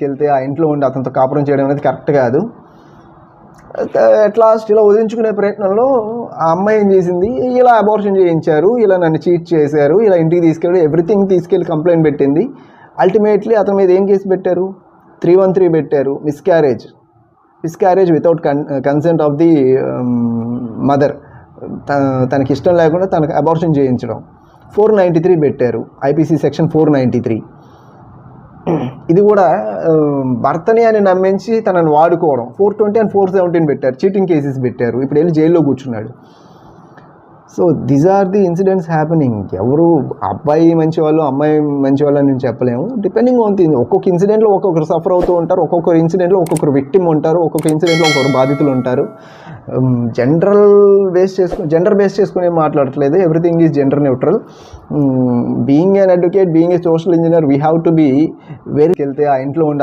వెళ్తే ఆ ఇంట్లో ఉండి అతనితో కాపురం చేయడం అనేది కరెక్ట్ కాదు. అట్ లాస్ట్ ఇలా వదిలించుకునే ప్రయత్నంలో ఆ అమ్మాయి ఏం చేసింది, ఇలా అబార్షన్ చేయించారు, ఇలా నన్ను చీట్ చేశారు, ఇలా ఇంటికి తీసుకెళ్ళి ఎవ్రీథింగ్ తీసుకెళ్ళి కంప్లైంట్ పెట్టింది. అల్టిమేట్లీ అతని మీద ఏం కేసు పెట్టారు, 313 పెట్టారు, miscarriage without consent of the mother. తనకి ఇష్టం లేకుండా తనకు అబార్షన్ చేయించడం. 493 పెట్టారు, ఐపీసీ సెక్షన్ 493. ఇది కూడా భర్తని అని నమ్మించి తనని వాడుకోవడం. 420 and 417 పెట్టారు, చీటింగ్ కేసెస్ పెట్టారు. ఇప్పుడు వెళ్ళి జైల్లో కూర్చున్నాడు. So these are the incidents happening. ఎవరు అబ్బాయి మంచివాళ్ళు అమ్మాయి మంచివాళ్ళు అని నేను చెప్పలేము. డిపెండింగ్ ఆన్ ది ఒక్కొక్క ఇన్సిడెంట్లో ఒక్కొక్కరు సఫర్ అవుతూ ఉంటారు, ఒక్కొక్కరు ఇన్సిడెంట్లో ఒక్కొక్కరు విక్టిమ్ ఉంటారు, ఒక్కొక్క ఇన్సిడెంట్లో ఒక్కొక్కరు బాధితులు ఉంటారు. జెండర్ బేస్ చేసుకుని ఏం మాట్లాడట్లేదు. Everything is gender neutral. Being an advocate, being a social engineer, we have to be very. వెళ్తే ఆ ఇంట్లో ఉండే